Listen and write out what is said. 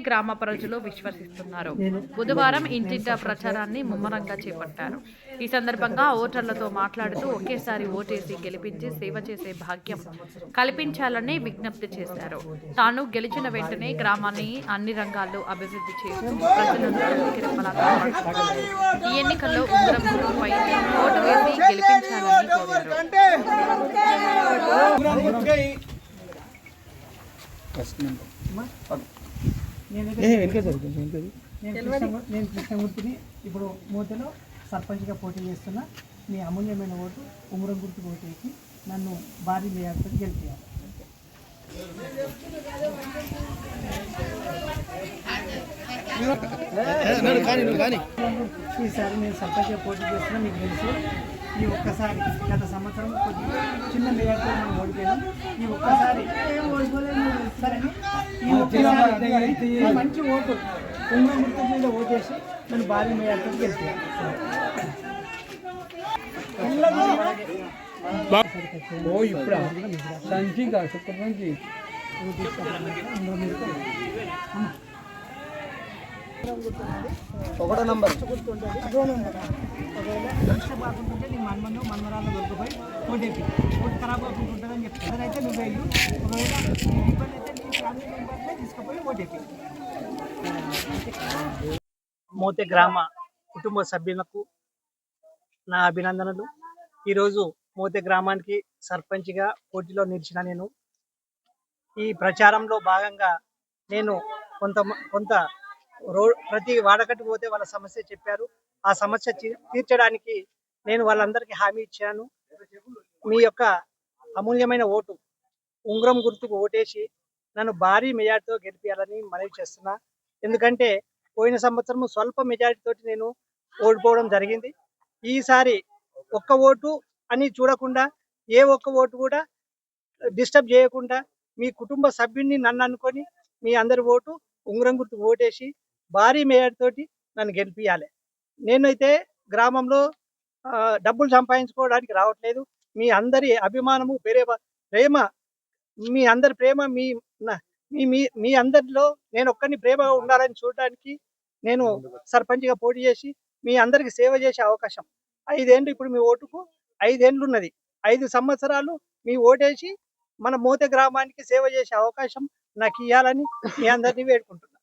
గ్రామ ప్రజలు విశ్వసిస్తున్నారు. బుధవారం ఇంటింటా ప్రచారాన్ని ముమ్మరంగా చేపట్టారు. ఈ సందర్భంగా ఓటర్లతో మాట్లాడుతూ ఒకేసారి ఓటేసి గెలిపించి సేవ చేసే భాగ్యం కల్పించాలని విజ్ఞప్తి చేశారు. తాను గెలిచిన వెంటనే గ్రామాన్ని అన్ని రంగాల్లో అభివృద్ధి చేస్తూ ప్రజలను రెప్పలా కాపాడుతున్నారు. ఈ ఎన్నికల్లో ఉంగరం గుర్తుపై ఓటు వేసి గెలిపించాలని కోరారు. నేను కృష్ణమూర్తిని ఇప్పుడు మూతలో సర్పంచ్గా పోటీ చేస్తున్నా. మీ అమూల్యమైన ఓటు ఉంగరం గుర్తుకు ఓటు వేసి నన్ను భారీ మేయర్తో గెలిపించాలి. ఈసారి నేను సర్పంచ్గా పోటీ చేస్తున్నా. మీకు తెలుసు, ఈ ఒక్కసారి గత సంవత్సరం కొద్దిగా చిన్న మేయర్తో మనం ఓడిపోయాం. ఈ ఒక్కసారి సరే, ఈ ఒక్కసారి మంచి ఓటు ఉంగరం గుర్తు మీద ఓటేసి నన్ను భారీ మేయర్తో గెలిచాను. ఒకటో నంబర్ బాగుంటుంటే నీ మన్మను మన్మరాలు దొరికిపోయి ఓటేపి ఓటు ఖరాబ్ అవుతుంటుందని చెప్తాను. అదైతే నువ్వే ఒకవేళ ఇబ్బంది అయితే నీ ఫ్యామిలీ మెంబర్నే తీసుకుపోయి ఓటేపి. మోతే గ్రామ కుటుంబ సభ్యులకు నా అభినందనలు. ఈరోజు మోతే గ్రామానికి సర్పంచ్గా పోటీలో నిలిచిన నేను ఈ ప్రచారంలో భాగంగా నేను కొంత ప్రతి వాడకట్టు పోతే వాళ్ళ సమస్య చెప్పారు. ఆ సమస్య తీర్చడానికి నేను వాళ్ళందరికీ హామీ ఇచ్చాను. మీ యొక్క అమూల్యమైన ఓటు ఉంగరం గుర్తుకు ఓటేసి నన్ను భారీ మెజార్టీతో గెలిపించాలని మనవి చేస్తున్నా. ఎందుకంటే పోయిన సంవత్సరం స్వల్ప మెజార్టీ తోటి నేను ఓడిపోవడం జరిగింది. ఈసారి ఒక్క ఓటు అని చూడకుండా ఏ ఒక్క ఓటు కూడా డిస్టర్బ్ చేయకుండా మీ కుటుంబ సభ్యుని నన్ను అనుకొని మీ అందరి ఓటు ఉంగరం గుర్తుకు ఓటేసి భారీ మేయర్ తోటి నన్ను గెలిపించాలి. నేనైతే గ్రామంలో డబ్బులు సంపాదించుకోవడానికి రావట్లేదు. మీ అందరి అభిమానము ప్రేమ మీ అందరి ప్రేమ మీ అందరిలో నేను ఒక్కరిని ప్రేమగా ఉండాలని చూడడానికి నేను సర్పంచ్గా పోటీ చేసి మీ అందరికి సేవ చేసే అవకాశం 5 ఏళ్ళు ఇప్పుడు మీ ఓటుకు 5 ఏళ్ళు ఉన్నది. 5 సంవత్సరాలు మీ ఓటేసి మన మోతే గ్రామానికి సేవ చేసే అవకాశం నాకు ఇవ్వాలని మీ అందరినీ వేడుకుంటున్నాను.